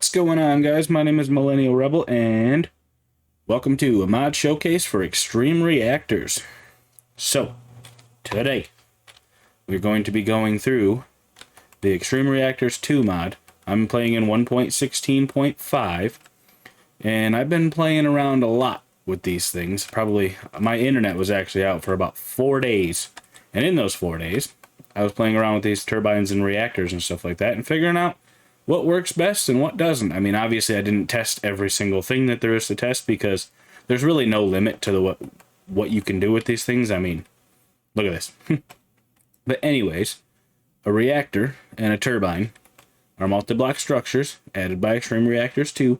What's going on, guys? My name is Millennial Rebel, and welcome to a mod showcase for Extreme Reactors. So, today, we're going to be going through the Extreme Reactors 2 mod. I'm playing in 1.16.5, and I've been playing around a lot with these things. Probably, my internet was actually out for about 4 days, and in those 4 days, I was playing around with these turbines and reactors and stuff like that, and figuring out what works best and what doesn't. I mean, obviously I didn't test every single thing that there is to test because there's really no limit to what you can do with these things. I mean, look at this. But anyways, a reactor and a turbine are multi-block structures added by Extreme Reactors 2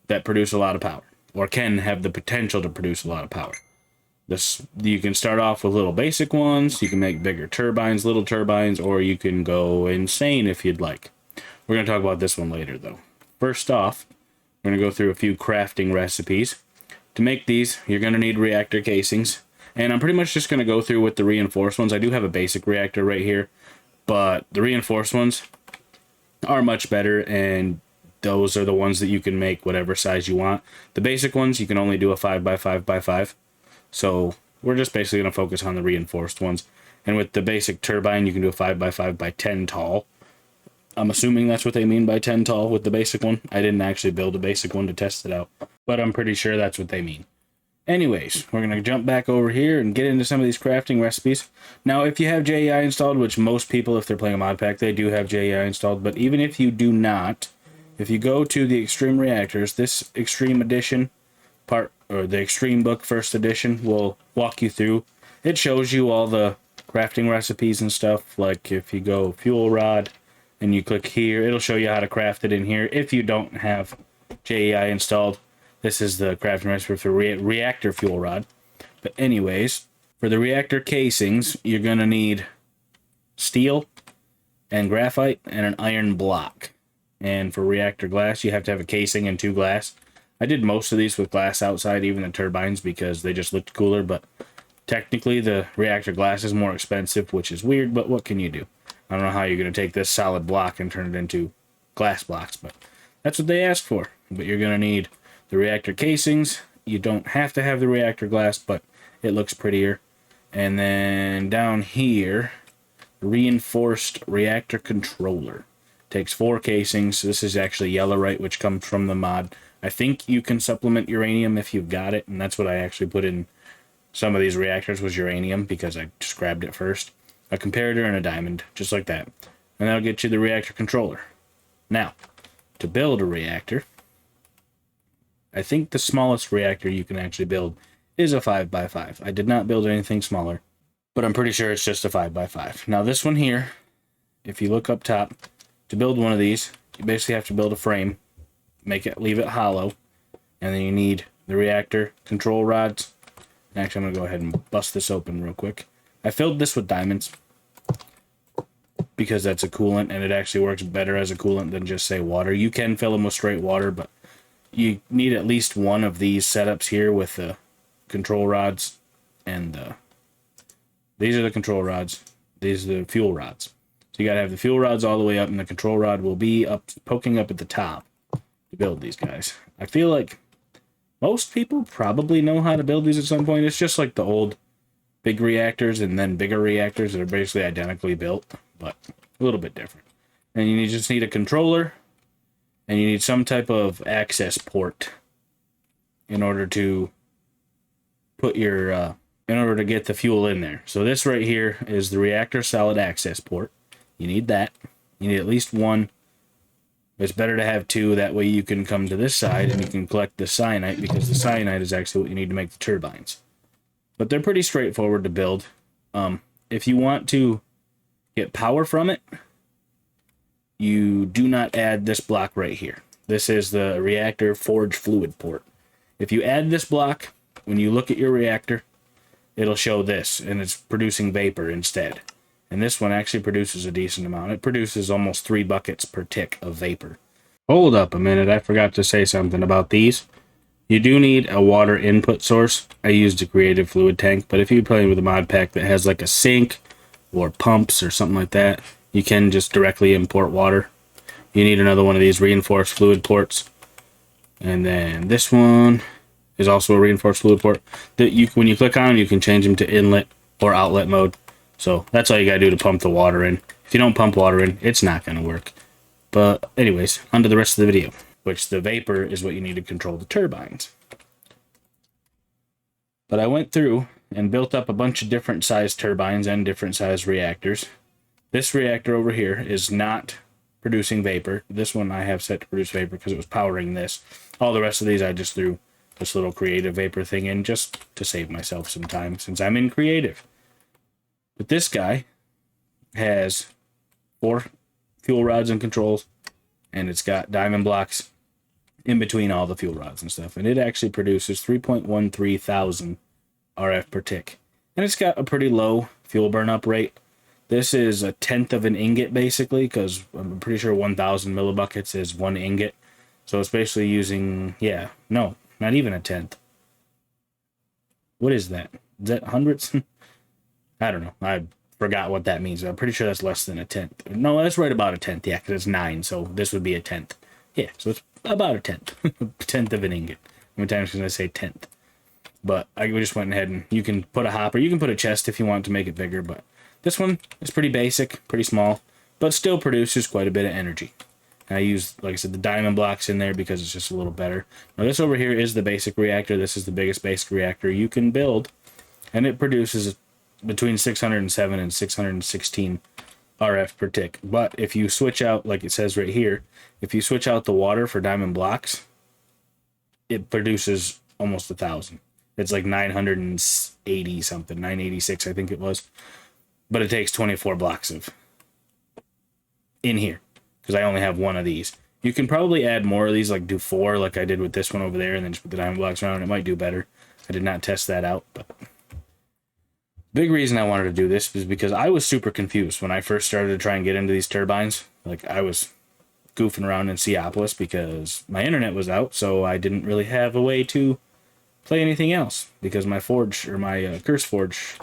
that produce a lot of power, or can have the potential to produce a lot of power. You can start off with little basic ones, you can make bigger turbines, little turbines, or you can go insane if you'd like. We're going to talk about this one later, though. First off, we're going to go through a few crafting recipes. To make these, you're going to need reactor casings. And I'm pretty much just going to go through with the reinforced ones. I do have a basic reactor right here, but the reinforced ones are much better, and those are the ones that you can make whatever size you want. The basic ones, you can only do a 5x5x5. So we're just basically going to focus on the reinforced ones. And with the basic turbine, you can do a 5x5x10 tall. I'm assuming that's what they mean by 10 tall with the basic one. I didn't actually build a basic one to test it out, but I'm pretty sure that's what they mean. Anyways, we're going to jump back over here and get into some of these crafting recipes. Now, if you have JEI installed, which most people, if they're playing a mod pack, they do have JEI installed, but even if you do not, if you go to the Extreme Reactors, this Extreme Edition part, or the Extreme Book First Edition, will walk you through. It shows you all the crafting recipes and stuff, like if you go fuel rod, and you click here, it'll show you how to craft it in here. If you don't have JEI installed, this is the crafting recipe for reactor fuel rod. But anyways, for the reactor casings, you're going to need steel and graphite and an iron block. And for reactor glass, you have to have a casing and 2 glass. I did most of these with glass outside, even the turbines, because they just looked cooler. But technically, the reactor glass is more expensive, which is weird, but what can you do? I don't know how you're going to take this solid block and turn it into glass blocks, but that's what they asked for. But you're going to need the reactor casings. You don't have to have the reactor glass, but it looks prettier. And then down here, reinforced reactor controller. Takes 4 casings. This is actually yellowite, which comes from the mod. I think you can supplement uranium if you've got it, and that's what I actually put in some of these reactors was uranium because I just grabbed it first. A comparator and a diamond, just like that. And that'll get you the reactor controller. Now, to build a reactor, I think the smallest reactor you can actually build is a 5x5. I did not build anything smaller, but I'm pretty sure it's just a 5x5. Now this one here, if you look up top, to build one of these, you basically have to build a frame, leave it hollow, and then you need the reactor control rods. Actually, I'm going to go ahead and bust this open real quick. I filled this with diamonds because that's a coolant, and it actually works better as a coolant than just, say, water. You can fill them with straight water, but you need at least one of these setups here with the control rods, and these are the control rods. These are the fuel rods. So you got to have the fuel rods all the way up, and the control rod will be up, poking up at the top to build these guys. I feel like most people probably know how to build these at some point. It's just like the old big reactors and then bigger reactors that are basically identically built, but a little bit different. And you just need a controller, and you need some type of access port in order to put your, in order to get the fuel in there. So this right here is the reactor solid access port. You need that. You need at least one. It's better to have 2, that way you can come to this side and you can collect the cyanide, because the cyanide is actually what you need to make the turbines. But they're pretty straightforward to build. If you want to get power from it, you do not add this block right here. This is the reactor forge fluid port. If you add this block, when you look at your reactor, it'll show this, and it's producing vapor instead. And this one actually produces a decent amount. It produces almost 3 buckets per tick of vapor. Hold up a minute, I forgot to say something about these. You do need a water input source. I used a creative fluid tank, but if you're playing with a mod pack that has like a sink or pumps or something like that, you can just directly import water. you need another one of these reinforced fluid ports. And then this one is also a reinforced fluid port. When you click on them, you can change them to inlet or outlet mode. So that's all you gotta do to pump the water in. If you don't pump water in, it's not gonna work. But anyways, on to the rest of the video, which the vapor is what you need to control the turbines. But I went through and built up a bunch of different size turbines and different size reactors. This reactor over here is not producing vapor. This one I have set to produce vapor because it was powering this. All the rest of these I just threw this little creative vapor thing in just to save myself some time since I'm in creative. But this guy has 4 fuel rods and controls, and it's got diamond blocks in between all the fuel rods and stuff. And it actually produces 3.13 thousand RF per tick. And it's got a pretty low fuel burn-up rate. This is a 1/10 of an ingot, basically, because I'm pretty sure 1,000 millibuckets is 1 ingot. So it's basically using, yeah, no, not even a 1/10. What is that? Is that hundreds? I don't know. I forgot what that means. I'm pretty sure that's less than a 1/10. No, that's right about a 1/10, yeah, because it's 9, so this would be a 1/10. Yeah, so it's about a 1/10. 1/10 of an ingot. How many times can I say 1/10? But I just went ahead and you can put a hopper. You can put a chest if you want to make it bigger, but this one is pretty basic, pretty small, but still produces quite a bit of energy. And I used, like I said, the diamond blocks in there because it's just a little better. Now this over here is the basic reactor. This is the biggest basic reactor you can build, and it produces between 607 and 616 RF per tick. But if you switch out, like it says right here, if you switch out the water for diamond blocks, it produces almost 1,000. It's like 980 something, 986 I think it was. But it takes 24 blocks of in here because I only have 1 of these. You can probably add more of these, like do 4 like I did with this one over there, and then just put the diamond blocks around. It might do better. I did not test that out, but big reason I wanted to do this is because I was super confused when I first started to try and get into these turbines. Like I was goofing around in Seapolis because my internet was out, so I didn't really have a way to play anything else because my forge or my curse forge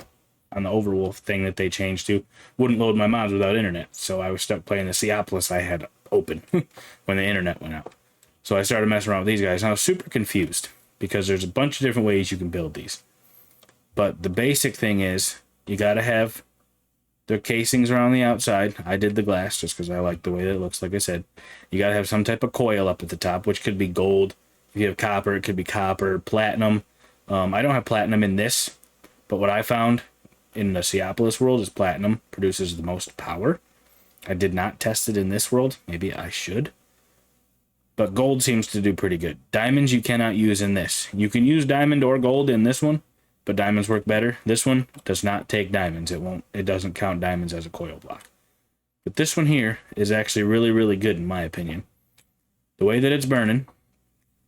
on the Overwolf thing that they changed to wouldn't load my mods without internet. So I was stuck playing the Seapolis I had open when the internet went out. So I started messing around with these guys, and I was super confused because there's a bunch of different ways you can build these. But the basic thing is you got to have the casings around the outside. I did the glass just because I like the way that it looks, like I said. You got to have some type of coil up at the top, which could be gold. If you have copper, it could be copper, platinum. I don't have platinum in this, but what I found in the Seapolis world is platinum produces the most power. I did not test it in this world. Maybe I should. But gold seems to do pretty good. Diamonds you cannot use in this. You can use diamond or gold in this one, but diamonds work better. This one does not take diamonds. It doesn't count diamonds as a coil block. But this one here is actually really, really good in my opinion. The way that it's burning,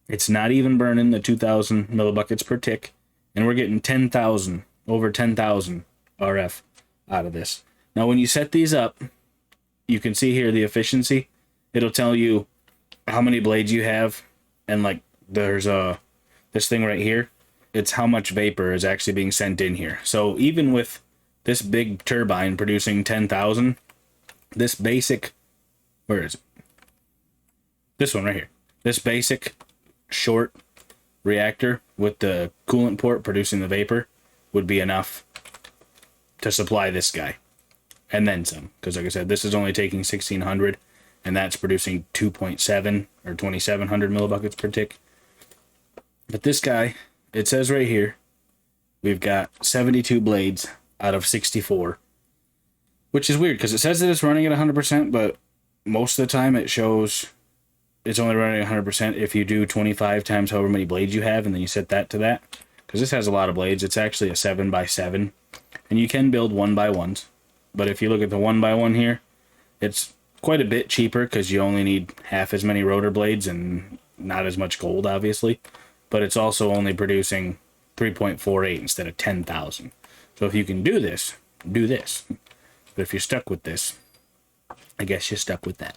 it's not even burning the 2,000 millibuckets per tick, and we're getting 10,000, over 10,000 RF out of this. Now, when you set these up, you can see here the efficiency. It'll tell you how many blades you have, and like there's this thing right here. It's how much vapor is actually being sent in here. So even with this big turbine producing 10,000, this basic, where is it? This one right here. This basic short reactor with the coolant port producing the vapor would be enough to supply this guy. And then some. Because like I said, this is only taking 1,600, and that's producing 2.7 or 2,700 millibuckets per tick. But this guy, it says right here, we've got 72 blades out of 64. Which is weird, because it says that it's running at 100%, but most of the time it shows it's only running at 100% if you do 25 times however many blades you have, and then you set that to that. Because this has a lot of blades. It's actually a 7x7. And you can build 1x1s. But if you look at the 1x1 here, it's quite a bit cheaper because you only need half as many rotor blades and not as much gold, obviously. But it's also only producing 3.48 instead of 10,000. So if you can do this, do this. But if you're stuck with this, I guess you're stuck with that.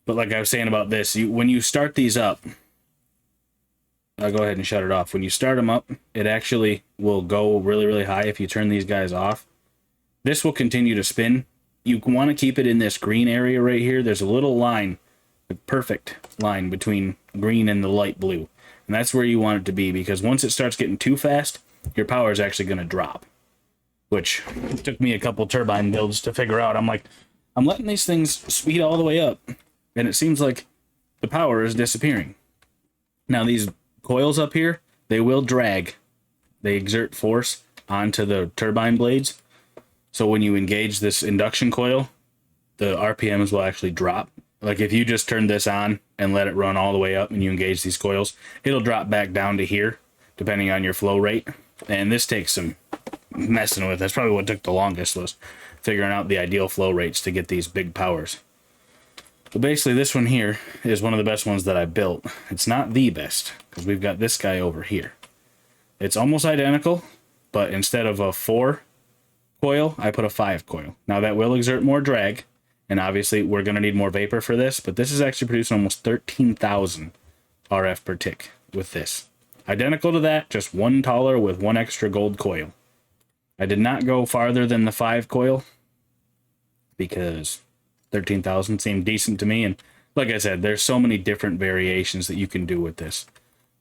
But like I was saying about this, when you start these up, I'll go ahead and shut it off. When you start them up, it actually will go really, really high if you turn these guys off. This will continue to spin, you want to keep it in this green area right here. There's a little line, a perfect line between green and the light blue. And that's where you want it to be, because once it starts getting too fast, your power is actually going to drop. Which took me a couple turbine builds to figure out. I'm like, I'm letting these things speed all the way up, and it seems like the power is disappearing. Now these coils up here, they will drag. They exert force onto the turbine blades. So when you engage this induction coil, the RPMs will actually drop. Like if you just turn this on and let it run all the way up and you engage these coils, it'll drop back down to here, depending on your flow rate. And this takes some messing with. That's probably what took the longest, was figuring out the ideal flow rates to get these big powers. But basically this one here is one of the best ones that I built. It's not the best, because we've got this guy over here. It's almost identical, but instead of a 4 coil, I put a 5 coil. Now that will exert more drag, and obviously we're going to need more vapor for this, but this is actually producing almost 13,000 RF per tick with this. Identical to that, just one taller with one extra gold coil. I did not go farther than the 5 coil because 13,000 seemed decent to me. And like I said, there's so many different variations that you can do with this.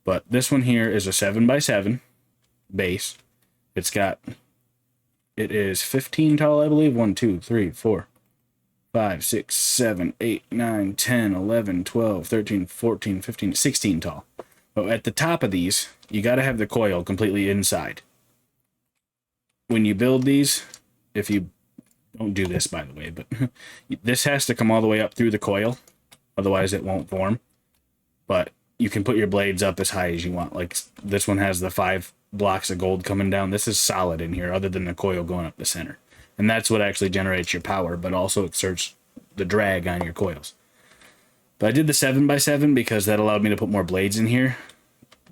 But this one here is a 7x7 base. It is 15 tall, I believe. 1, 2, 3, 4, 5, 6, 7, 8, 9, 10, 11, 12, 13, 14, 15, 16 tall. But at the top of these, you got to have the coil completely inside. When you build these, if you don't do this, by the way, but this has to come all the way up through the coil, otherwise it won't form. But you can put your blades up as high as you want. Like this one has the 5 blocks of gold coming down. This is solid in here, other than the coil going up the center. And that's what actually generates your power, but also exerts the drag on your coils. But I did the 7x7 because that allowed me to put more blades in here.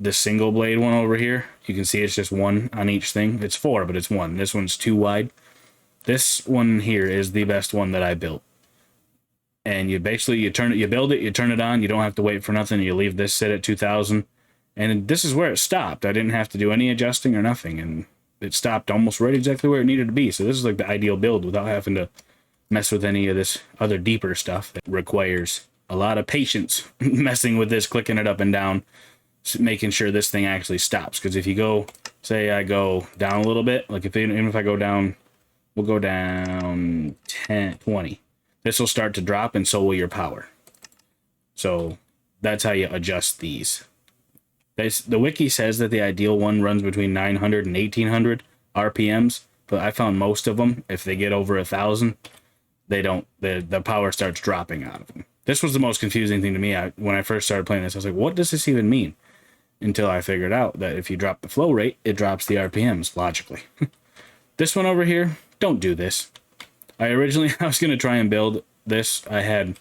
This single blade one over here, you can see it's just 1 on each thing. It's 4, but it's 1. This one's 2 wide. This one here is the best one that I built. And you basically, you build it, you turn it on, you don't have to wait for nothing, you leave this sit at 2,000. And this is where it stopped. I didn't have to do any adjusting or nothing, and it stopped almost right exactly where it needed to be. So this is like the ideal build without having to mess with any of this other deeper stuff that requires a lot of patience messing with this, clicking it up and down, making sure this thing actually stops. Because if you go, say I go down a little bit, like even if I go down, we'll go down 10, 20. This will start to drop, and so will your power. So that's how you adjust these. The wiki says that the ideal one runs between 900 and 1800 RPMs, but I found most of them, if they get over 1,000, they don't. The power starts dropping out of them. This was the most confusing thing to me. When I first started playing this, I was like, what does this even mean? Until I figured out that if you drop the flow rate, it drops the RPMs, logically. This one over here, don't do this. I was going to try and build this. I had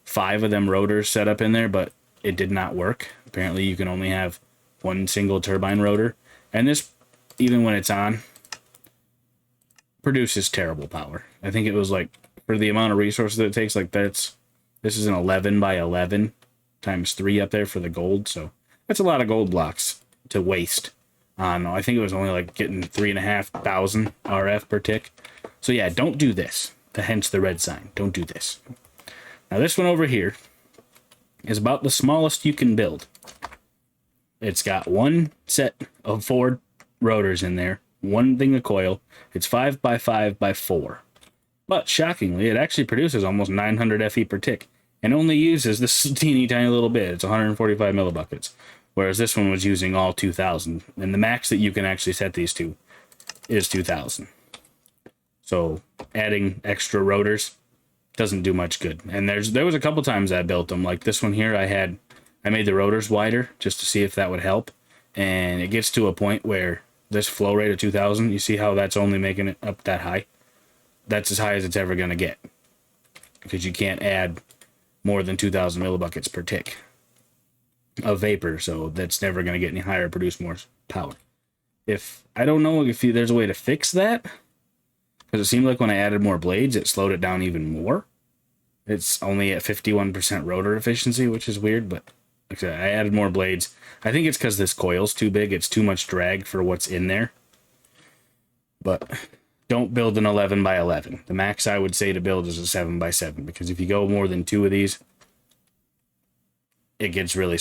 5 of them rotors set up in there, but it did not work. Apparently you can only have 1 single turbine rotor. And this, even when it's on, produces terrible power. I think it was like, for the amount of resources that it takes, like this is an 11 by 11 times 3 up there for the gold. So that's a lot of gold blocks to waste on. I think it was only like getting 3,500 RF per tick. So yeah, don't do this. Hence the red sign. Don't do this. Now this one over here is about the smallest you can build. It's got 1 set of 4 rotors in there, 1 thing of coil. It's 5 by 5 by 4. But shockingly, it actually produces almost 900 FE per tick and only uses this teeny tiny little bit. It's 145 millibuckets, whereas this one was using all 2,000. And the max that you can actually set these to is 2,000. So adding extra rotors doesn't do much good. And there was a couple times I built them. Like this one here, I made the rotors wider just to see if that would help. And it gets to a point where this flow rate of 2,000, you see how that's only making it up that high? That's as high as it's ever going to get. Because you can't add more than 2,000 millibuckets per tick of vapor. So that's never going to get any higher, produce more power. I don't know if there's a way to fix that. Because it seemed like when I added more blades, it slowed it down even more. It's only at 51% rotor efficiency, which is weird, but like I said, I added more blades. I think it's because this coil's too big. It's too much drag for what's in there. But don't build an 11 by 11. The max I would say to build is a 7 by 7, because if you go more than 2 of these, it gets really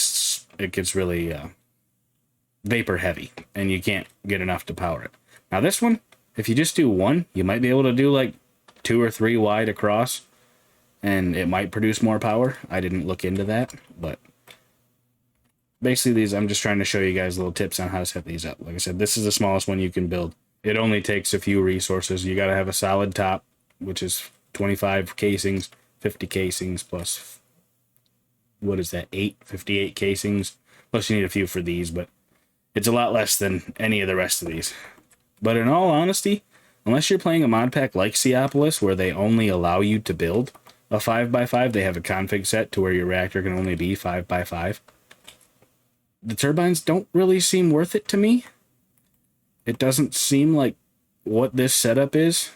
vapor heavy, and you can't get enough to power it. Now this one, if you just do one, you might be able to do like 2 or 3 wide across, and it might produce more power. I didn't look into that, but basically these, I'm just trying to show you guys little tips on how to set these up. Like I said, this is the smallest one you can build. It only takes a few resources. You got to have a solid top, which is 25 casings, 50 casings plus, what is that, 58 casings. Plus you need a few for these, but it's a lot less than any of the rest of these. But in all honesty, unless you're playing a mod pack like Seopolis, where they only allow you to build a 5x5, they have a config set to where your reactor can only be 5x5. The turbines don't really seem worth it to me. It doesn't seem like what this setup is.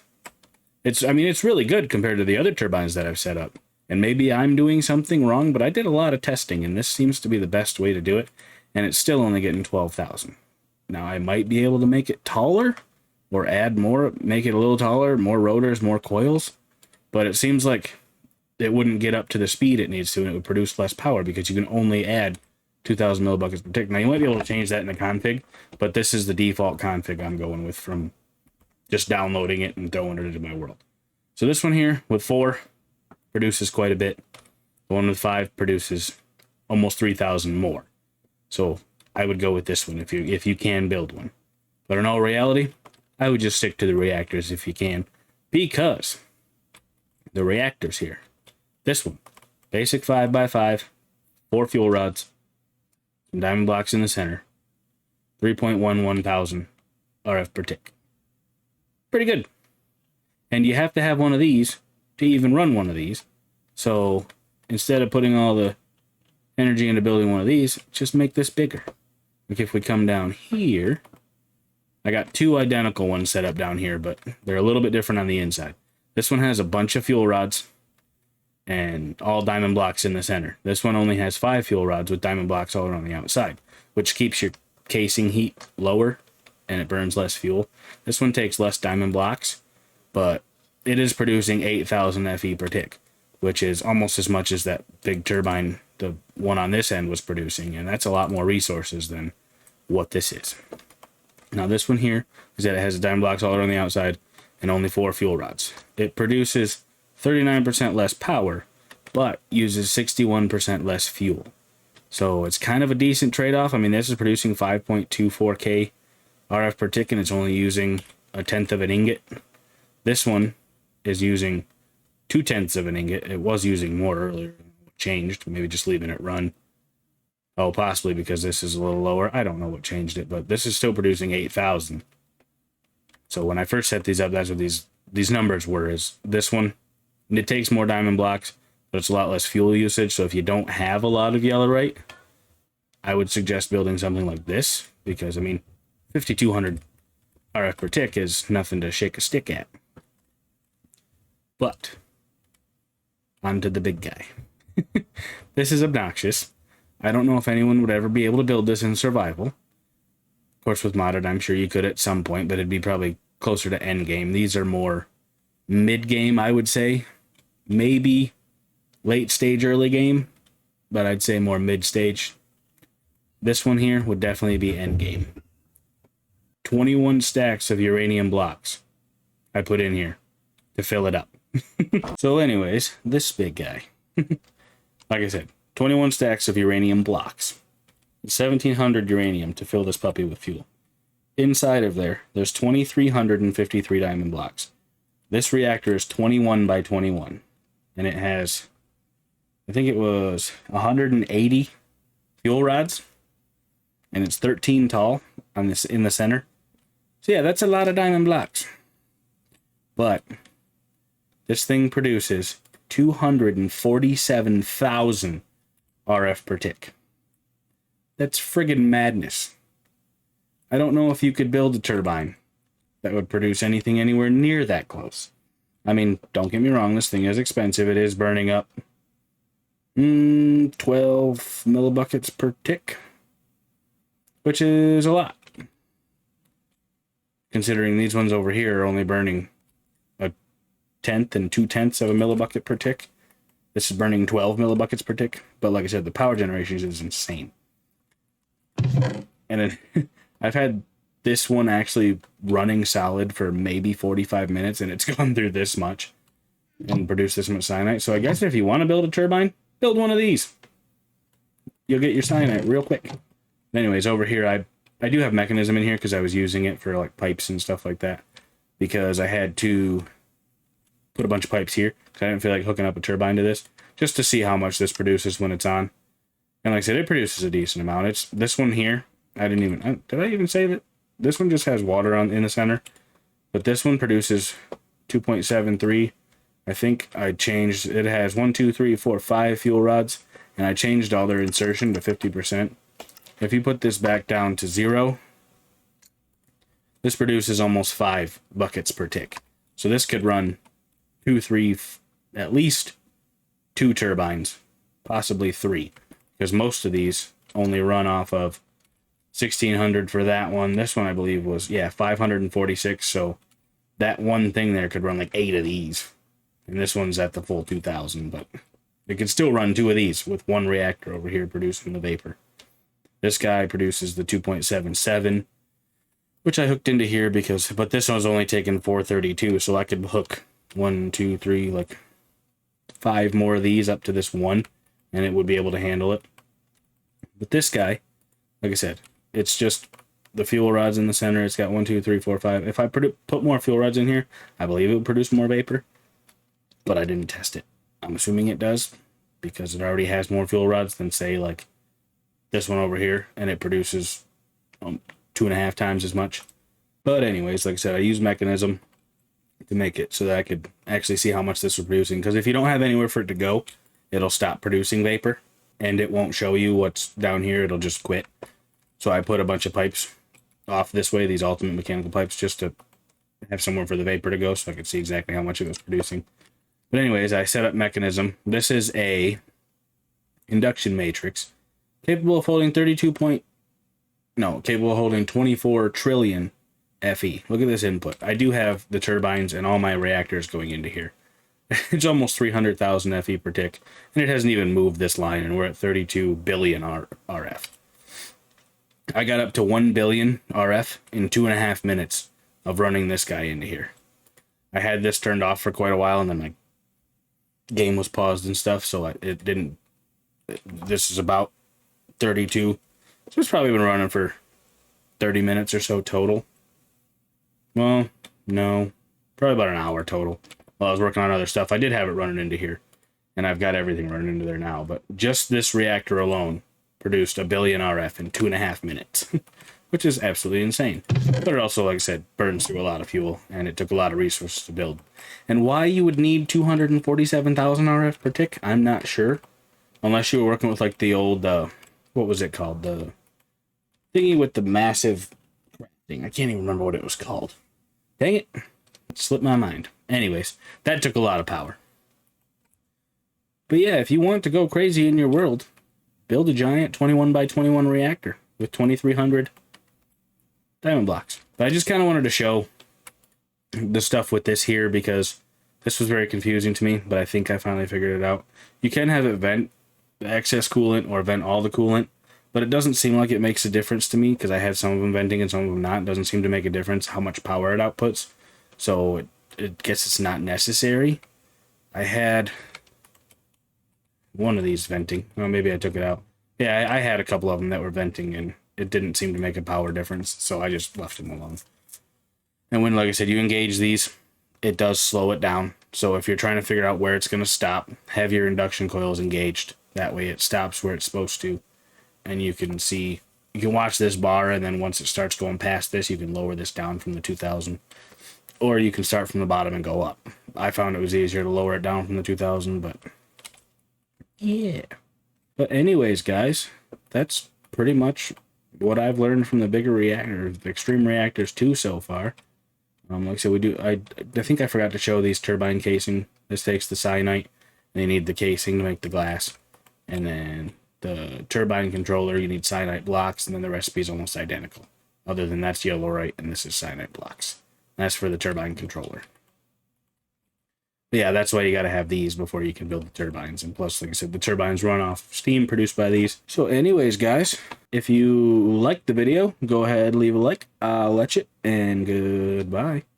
I mean, it's really good compared to the other turbines that I've set up. And maybe I'm doing something wrong, but I did a lot of testing, and this seems to be the best way to do it. And it's still only getting 12,000. Now, I might be able to make it taller, or add more, make it a little taller, more rotors, more coils. But it seems like it wouldn't get up to the speed it needs to, and it would produce less power, because you can only add 2,000 millibuckets per tick. Now, you might be able to change that in the config, but this is the default config I'm going with from just downloading it and throwing it into my world. So this one here with 4 produces quite a bit. The one with 5 produces almost 3,000 more. So I would go with this one if you can build one. But in all reality, I would just stick to the reactors if you can, because the reactors here, this one, basic 5x5, 4 fuel rods, some diamond blocks in the center, 3.11 thousand RF per tick. Pretty good. And you have to have one of these to even run one of these. So instead of putting all the energy into building one of these, just make this bigger. Like if we come down here, I got 2 identical ones set up down here, but they're a little bit different on the inside. This one has a bunch of fuel rods and all diamond blocks in the center. This one only has 5 fuel rods with diamond blocks all around the outside, which keeps your casing heat lower and it burns less fuel. This one takes less diamond blocks, but it is producing 8,000 FE per tick, which is almost as much as that big turbine, the one on this end, was producing, and that's a lot more resources than what this is. Now this one here is that it has diamond blocks all around the outside and only 4 fuel rods. It produces 39% less power, but uses 61% less fuel. So it's kind of a decent trade-off. I mean, this is producing 5.24k RF per tick, and it's only using 1/10 of an ingot. This one is using 2/10 of an ingot. It was using more earlier. Changed. Maybe just leaving it run. Oh, possibly because this is a little lower. I don't know what changed it, but this is still producing 8,000. So when I first set these up, that's what these numbers were. Is this one, it takes more diamond blocks, but it's a lot less fuel usage. So if you don't have a lot of yellowite, I would suggest building something like this, because I mean, 5,200 RF per tick is nothing to shake a stick at. But on to the big guy. This is obnoxious. I don't know if anyone would ever be able to build this in survival. Of course, with modded, I'm sure you could at some point, but it'd be probably closer to end game. These are more mid game, I would say. Maybe late stage, early game, but I'd say more mid stage. This one here would definitely be end game. 21 stacks of uranium blocks I put in here to fill it up. So anyways, this big guy. Like I said, 21 stacks of uranium blocks. 1,700 uranium to fill this puppy with fuel. Inside of there's 2,353 diamond blocks. This reactor is 21 by 21. And it has, I think it was 180 fuel rods. And it's 13 tall on this in the center. So yeah, that's a lot of diamond blocks. But this thing produces 247,000 RF per tick. That's friggin' madness. I don't know if you could build a turbine that would produce anything anywhere near that close. I mean, don't get me wrong, this thing is expensive. It is burning up 12 millibuckets per tick, which is a lot. considering these ones over here are only burning a tenth and 2/10 of a millibucket per tick. This is burning 12 millibuckets per tick, but like I said, the power generation is insane. And then I've had this one actually running solid for maybe 45 minutes, and it's gone through this much and produced this much cyanide. So I guess if you want to build a turbine, build one of these. You'll get your cyanide real quick. Anyways, over here, I do have mechanism in here because I was using it for like pipes and stuff like that, because I had to put a bunch of pipes here because I didn't feel like hooking up a turbine to this, just to see how much this produces when it's on. And like I said, it produces a decent amount. It's this one here. Did I even say that this one just has water in the center, but this one produces 2.73. I think I changed, it has 1, 2, 3, 4, 5 fuel rods, and I changed all their insertion to 50%. If you put this back down to 0, this produces almost 5 buckets per tick. So this could run 2, 3, at least 2 turbines, possibly 3, because most of these only run off of 1600 for that one. This one I believe was 546. So that one thing there could run like 8 of these, and this one's at the full 2000. But it could still run 2 of these with one reactor over here producing the vapor. This guy produces the 2.77, which I hooked into here but this one's only taking 432, so I could hook 1, 2, 3, like 5 more of these up to this one, and it would be able to handle it. But this guy, like I said, it's just the fuel rods in the center. It's got 1, 2, 3, 4, 5. If I put more fuel rods in here, I believe it would produce more vapor, but I didn't test it. I'm assuming it does because it already has more fuel rods than, say, like this one over here, and it produces 2.5 times as much. But anyways, like I said, I use mechanism to make it so that I could actually see how much this was producing, because if you don't have anywhere for it to go, it'll stop producing vapor and it won't show you what's down here. It'll just quit. So I put a bunch of pipes off this way, these ultimate mechanical pipes, just to have somewhere for the vapor to go so I could see exactly how much it was producing. But anyways, I set up mechanism. This is a induction matrix capable of holding capable of holding 24 trillion FE. Look at this input. I do have the turbines and all my reactors going into here. It's almost 300,000 FE per tick, and it hasn't even moved this line, and we're at 32 billion RF. I got up to 1 billion RF in 2.5 minutes of running this guy into here. I had this turned off for quite a while, and then my game was paused and stuff, so it didn't. This is about 32. So it's probably been running for 30 minutes or so total. Well, no, probably about an hour total. While I was working on other stuff, I did have it running into here, and I've got everything running into there now. But just this reactor alone produced 1 billion RF in 2.5 minutes, which is absolutely insane. But it also, like I said, burns through a lot of fuel, and it took a lot of resources to build. And why you would need 247,000 RF per tick, I'm not sure. Unless you were working with like the old, what was it called? The thingy with the massive thing. I can't even remember what it was called. Dang it. It slipped my mind. Anyways, that took a lot of power. But yeah, if you want to go crazy in your world, build a giant 21 by 21 reactor with 2,300 diamond blocks. But I just kind of wanted to show the stuff with this here because this was very confusing to me, but I think I finally figured it out. You can have it vent the excess coolant or vent all the coolant, but it doesn't seem like it makes a difference to me because I had some of them venting and some of them not. It doesn't seem to make a difference how much power it outputs. So it guess it's not necessary. I had one of these venting. Well, maybe I took it out. Yeah, I had a couple of them that were venting, and it didn't seem to make a power difference, so I just left them alone. And when, like I said, you engage these, it does slow it down. So if you're trying to figure out where it's going to stop, have your induction coils engaged. That way it stops where it's supposed to. And you can see, you can watch this bar, and then once it starts going past this, you can lower this down from the 2000. Or you can start from the bottom and go up. I found it was easier to lower it down from the 2000, but yeah. But anyways, guys, that's pretty much what I've learned from the bigger reactor, Extreme Reactors 2 so far. Like I said, I think I forgot to show these turbine casing. This takes the cyanide, and you need the casing to make the glass. And then the turbine controller, you need cyanide blocks, and then the recipe is almost identical. Other than that's yellowite, and this is Cyanide Blocks. That's for the turbine controller. But yeah, that's why you got to have these before you can build the turbines. And plus, like I said, the turbines run off steam produced by these. So anyways, guys, if you liked the video, go ahead, leave a like. I'll let you, and goodbye.